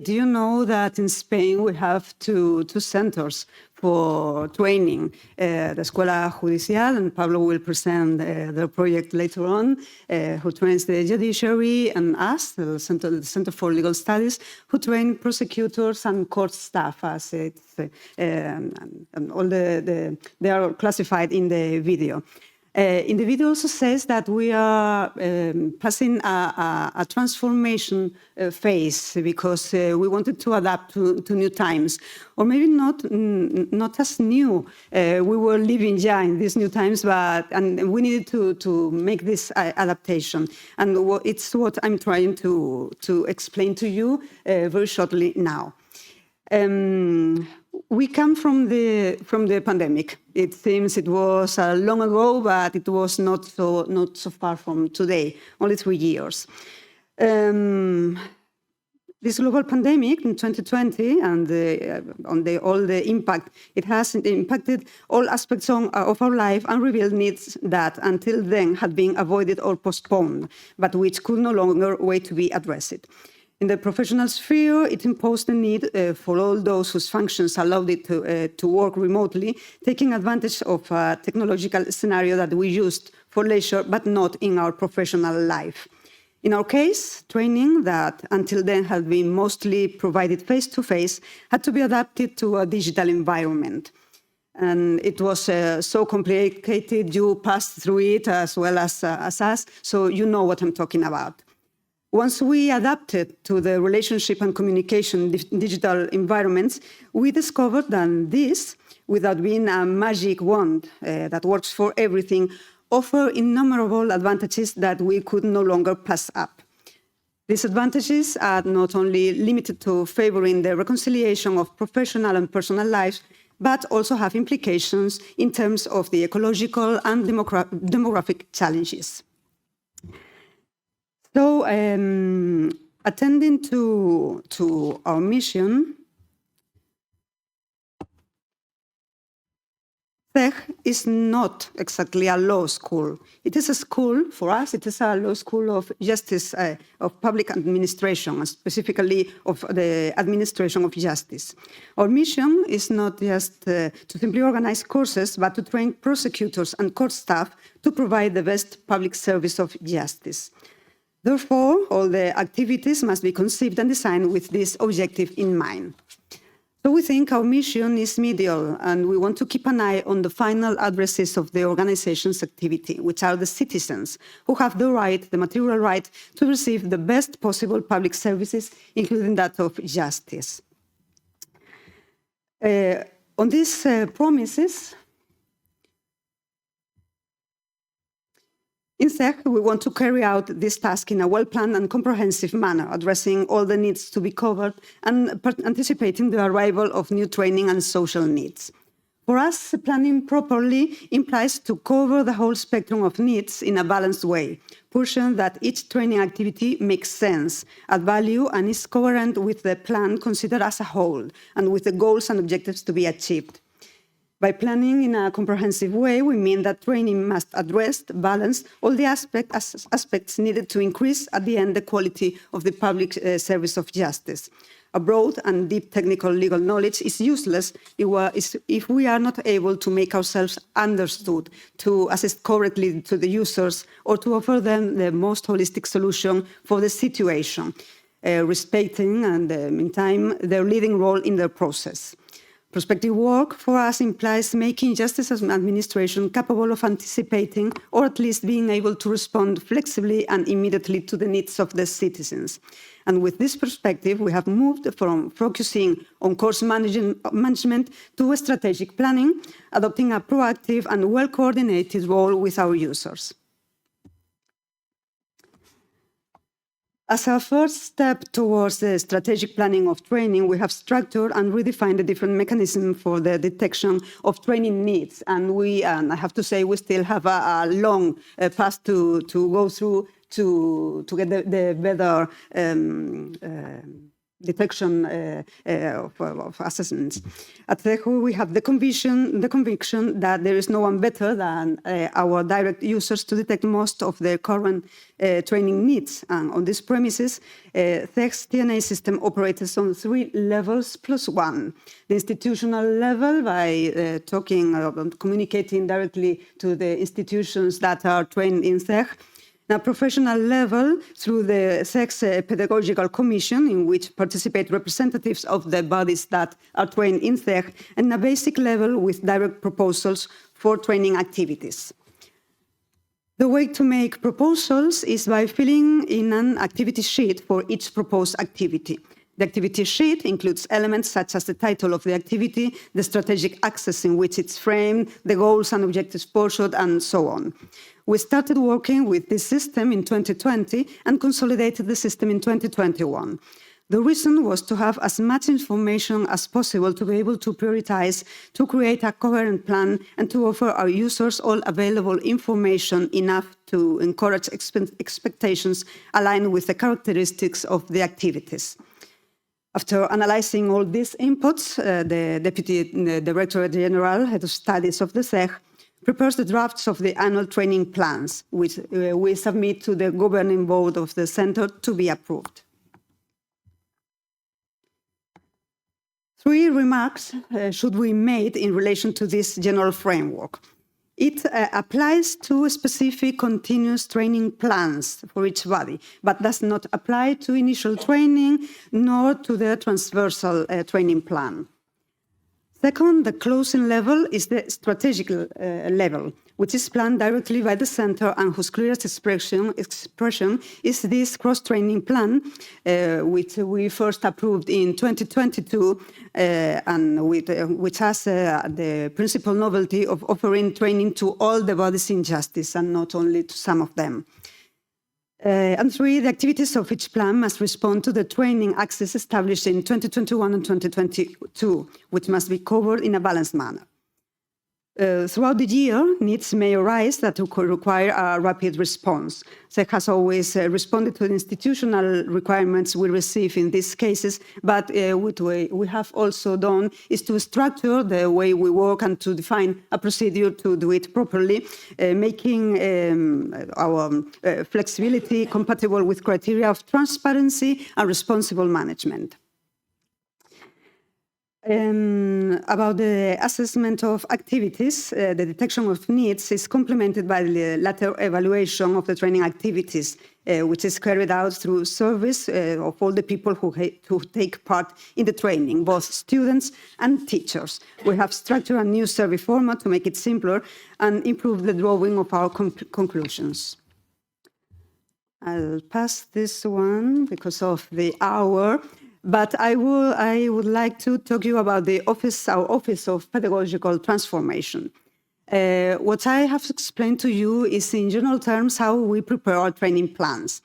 Do you know that in Spain we have two centers for training, the Escuela Judicial, and Pablo will present the project later on, who trains the judiciary, and us, the Center for Legal Studies, who train prosecutors and court staff, as it's, and all they are classified in the video. In the video also says that we are passing a transformation phase because we wanted to adapt to new times, or maybe not as new. We were living in these new times, and we needed to make this adaptation. And it's what I'm trying to explain to you very shortly now. We come from the pandemic. It seems it was long ago, but it was not so far from today, only 3 years. This global pandemic in 2020 and all the impact it has impacted all aspects of our life and revealed needs that until then had been avoided or postponed, but which could no longer wait to be addressed. In the professional sphere, it imposed the need for all those whose functions allowed it to work remotely, taking advantage of a technological scenario that we used for leisure, but not in our professional life. In our case, training that until then had been mostly provided face-to-face had to be adapted to a digital environment. And it was so complicated, you passed through it as well as us, so you know what I'm talking about. Once we adapted to the relationship and communication digital environments, we discovered that this, without being a magic wand that works for everything, offer innumerable advantages that we could no longer pass up. These advantages are not only limited to favoring the reconciliation of professional and personal lives, but also have implications in terms of the ecological and demographic challenges. So, attending to our mission, EJTN is not exactly a law school. It is a school, for us, it is a law school of justice, of public administration, specifically of the administration of justice. Our mission is not just to simply organize courses, but to train prosecutors and court staff to provide the best public service of justice. Therefore, all the activities must be conceived and designed with this objective in mind. So we think our mission is medial, and we want to keep an eye on the final addresses of the organization's activity, which are the citizens, who have the right, the material right, to receive the best possible public services, including that of justice. On these promises, in EJTN, we want to carry out this task in a well-planned and comprehensive manner, addressing all the needs to be covered and anticipating the arrival of new training and social needs. For us, planning properly implies to cover the whole spectrum of needs in a balanced way, pushing that each training activity makes sense, adds value, and is coherent with the plan considered as a whole, and with the goals and objectives to be achieved. By planning in a comprehensive way, we mean that training must address, balance all the aspects needed to increase, at the end, the quality of the public service of justice. A broad and deep technical legal knowledge is useless if we are not able to make ourselves understood, to assist correctly to the users, or to offer them the most holistic solution for the situation, respecting, and in the meantime, their leading role in the process. Prospective work for us implies making justice administration capable of anticipating, or at least being able to respond flexibly and immediately to the needs of the citizens. And with this perspective, we have moved from focusing on course management to strategic planning, adopting a proactive and well-coordinated role with our users. As a first step towards the strategic planning of training, we have structured and redefined the different mechanisms for the detection of training needs. And I have to say, we still have a long path to go through to get the better detection of assessments. At TEJU, we have the conviction that there is no one better than our direct users to detect most of their current training needs. And on these premises, TEJ's TNA system operates on 3 levels plus 1. The institutional level by communicating directly to the institutions that are trained in TEJ. Now, professional level through the TEJ's Pedagogical Commission, in which participate representatives of the bodies that are trained in TEJ, and a basic level with direct proposals for training activities. The way to make proposals is by filling in an activity sheet for each proposed activity. The activity sheet includes elements such as the title of the activity, the strategic axis in which it's framed, the goals and objectives pursued, and so on. We started working with this system in 2020 and consolidated the system in 2021. The reason was to have as much information as possible to be able to prioritize, to create a coherent plan, and to offer our users all available information enough to encourage expectations aligned with the characteristics of the activities. After analyzing all these inputs, the Deputy Director General, Head of Studies of the TEJ, prepares the drafts of the annual training plans, which we submit to the governing board of the center to be approved. 3 remarks should be made in relation to this general framework. It applies to specific continuous training plans for each body, but does not apply to initial training nor to the transversal training plan. Second, the closing level is the strategic level, which is planned directly by the center and whose clearest expression is this cross-training plan, which we first approved in 2022, and which has the principal novelty of offering training to all the bodies in justice and not only to some of them. And 3, the activities of each plan must respond to the training axis established in 2021 and 2022, which must be covered in a balanced manner. Throughout the year, needs may arise that require a rapid response. TEJ has always responded to the institutional requirements we receive in these cases, but what we have also done is to structure the way we work and to define a procedure to do it properly, making our flexibility compatible with criteria of transparency and responsible management. About the assessment of activities, the detection of needs is complemented by the latter evaluation of the training activities, which is carried out through service of all the people who take part in the training, both students and teachers. We have structured a new survey format to make it simpler and improve the drawing of our conclusions. I'll pass this one because of the hour. But I would like to talk to you about our Office of Pedagogical Transformation. What I have explained to you is in general terms how we prepare our training plans.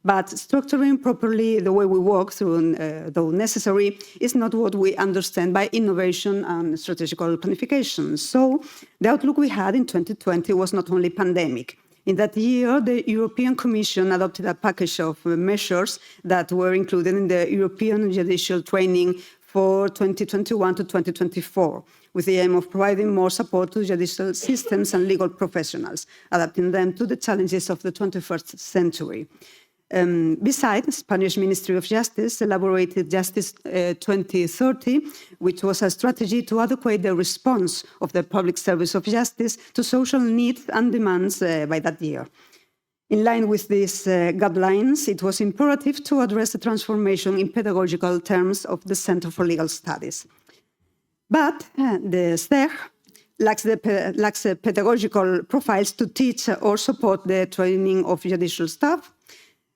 But structuring properly the way we work through, though necessary, is not what we understand by innovation and strategical planification. So the outlook we had in 2020 was not only pandemic. In that year, the European Commission adopted a package of measures that were included in the European Judicial Training for 2021 to 2024, with the aim of providing more support to judicial systems and legal professionals, adapting them to the challenges of the 21st century. Besides, the Spanish Ministry of Justice elaborated Justice 2030, which was a strategy to adequate the response of the public service of justice to social needs and demands by that year. In line with these guidelines, it was imperative to address the transformation in pedagogical terms of the Center for Legal Studies. But the STEG lacks the pedagogical profiles to teach or support the training of judicial staff.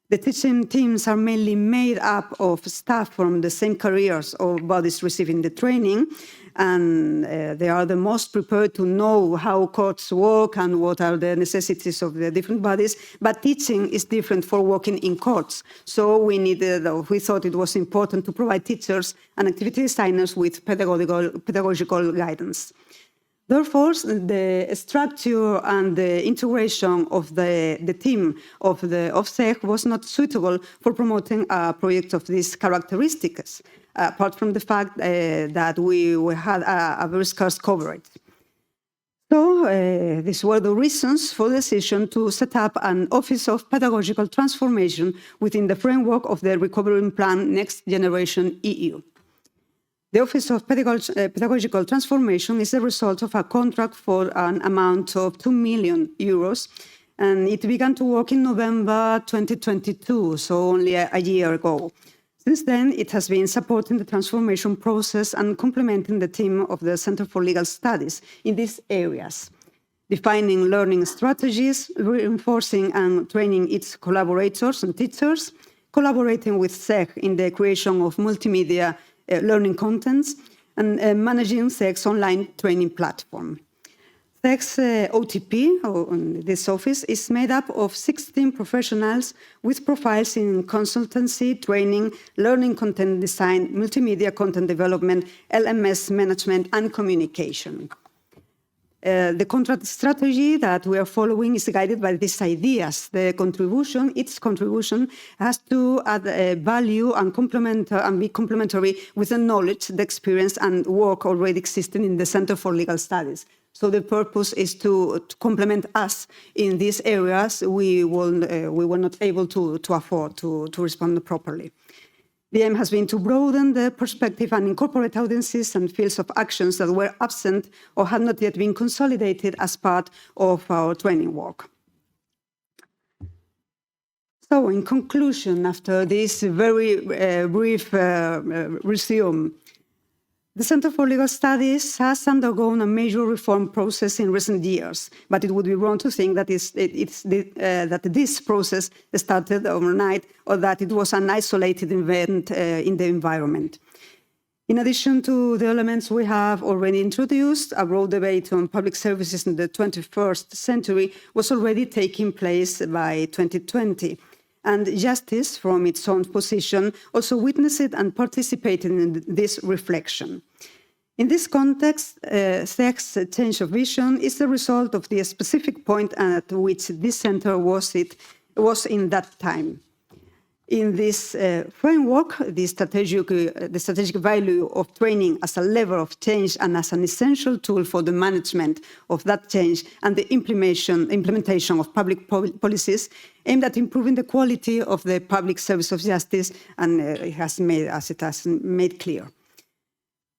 The teaching teams are mainly made up of staff from the same careers or bodies receiving the training, and they are the most prepared to know how courts work and what are the necessities of the different bodies, but teaching is different for working in courts. So we thought it was important to provide teachers and activity designers with pedagogical guidance. Therefore, the structure and the integration of the team of SEG was not suitable for promoting a project of these characteristics, apart from the fact that we had a very scarce coverage. So these were the reasons for the decision to set up an Office of Pedagogical Transformation within the framework of the Recovery Plan Next Generation EU. The Office of Pedagogical Transformation is the result of a contract for an amount of 2 million euros, and it began to work in November 2022, so only a year ago. Since then, it has been supporting the transformation process and complementing the team of the Center for Legal Studies in these areas, defining learning strategies, reinforcing and training its collaborators and teachers, collaborating with SEG in the creation of multimedia learning contents, and managing SEG's online training platform. SEG's OTP, or this office, is made up of 16 professionals with profiles in consultancy, training, learning content design, multimedia content development, LMS management, and communication. The contract strategy that we are following is guided by these ideas. Its contribution has to add value and be complementary with the knowledge, the experience, and work already existing in the Center for Legal Studies. So the purpose is to complement us in these areas we were not able to afford to respond properly. The aim has been to broaden the perspective and incorporate audiences and fields of actions that were absent or had not yet been consolidated as part of our training work. So, in conclusion, after this very brief resume, the Center for Legal Studies has undergone a major reform process in recent years, but it would be wrong to think that, that this process started overnight or that it was an isolated event in the environment. In addition to the elements we have already introduced, a broad debate on public services in the 21st century was already taking place by 2020. And justice, from its own position, also witnessed and participated in this reflection. In this context, SEG's change of vision is the result of the specific point at which this center was in that time. In this framework, the strategic value of training as a lever of change and as an essential tool for the management of that change and the implementation of public policies aimed at improving the quality of the public service of justice, and it has made clear.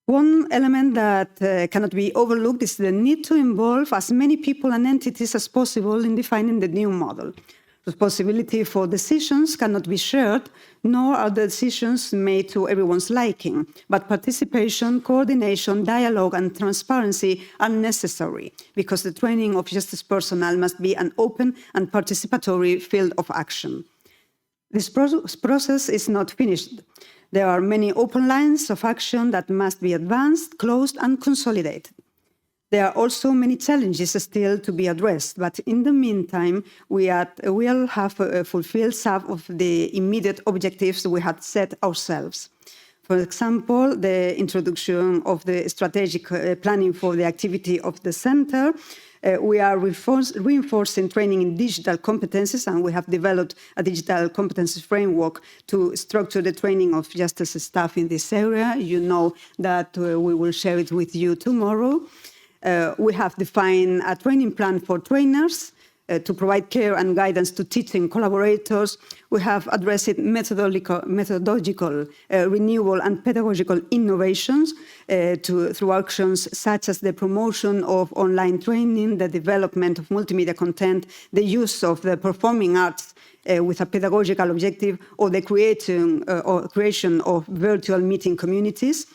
One element that cannot be overlooked is the need to involve as many people and entities as possible in defining the new model. Responsibility for decisions cannot be shared, nor are the decisions made to everyone's liking, but participation, coordination, dialogue, and transparency are necessary, because the training of justice personnel must be an open and participatory field of action. This process is not finished. There are many open lines of action that must be advanced, closed, and consolidated. There are also many challenges still to be addressed, but in the meantime, we will have fulfilled some of the immediate objectives we had set ourselves. For example, the introduction of the strategic planning for the activity of the center. We are reinforcing training in digital competences, and we have developed a digital competences framework to structure the training of justice staff in this area. You know that we will share it with you tomorrow. We have defined a training plan for trainers to provide care and guidance to teaching collaborators. We have addressed methodological renewal and pedagogical innovations through actions such as the promotion of online training, the development of multimedia content, the use of the performing arts with a pedagogical objective, or the creation of virtual meeting communities.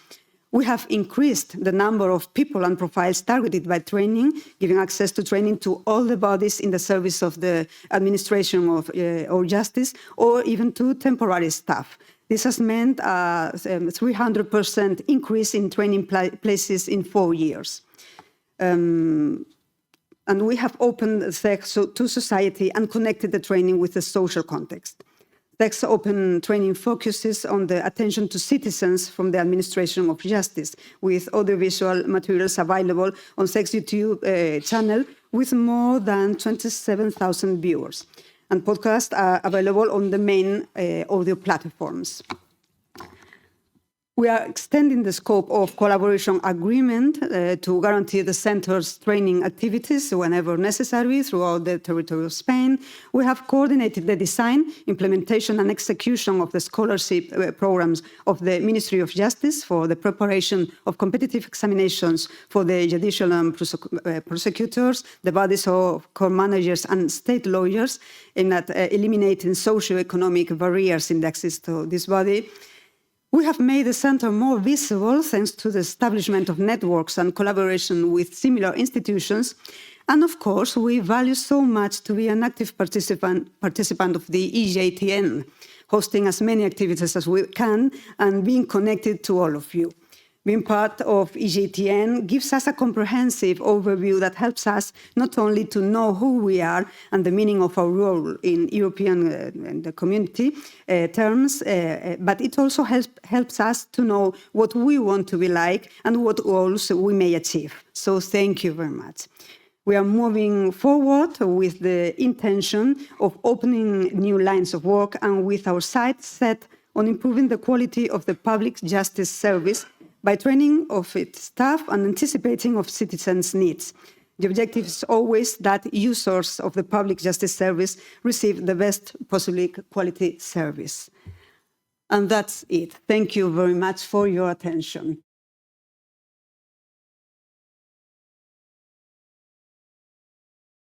We have increased the number of people and profiles targeted by training, giving access to training to all the bodies in the service of the administration of or justice, or even to temporary staff. This has meant a 300% increase in training places in 4 years. And we have opened SEG to society and connected the training with the social context. Text Open training focuses on the attention to citizens from the administration of justice, with audiovisual materials available on Sex YouTube channel with more than 27,000 viewers. And podcasts are available on the main audio platforms. We are extending the scope of collaboration agreement to guarantee the center's training activities whenever necessary throughout the territory of Spain. We have coordinated the design, implementation and execution of the scholarship programs of the Ministry of Justice for the preparation of competitive examinations for the judicial and prosecutors, the bodies of court managers and state lawyers, in that eliminating socio-economic barriers in the access to this body. We have made the center more visible thanks to the establishment of networks and collaboration with similar institutions. And of course, we value so much to be an active participant of the EJTN, hosting as many activities as we can and being connected to all of you. Being part of EJTN gives us a comprehensive overview that helps us not only to know who we are and the meaning of our role in European and the community terms, but it also helps us to know what we want to be like and what goals we may achieve. So thank you very much. We are moving forward with the intention of opening new lines of work and with our sights set on improving the quality of the public justice service by training of its staff and anticipating of citizens' needs. The objective is always that users of the public justice service receive the best possible quality service. And that's it. Thank you very much for your attention.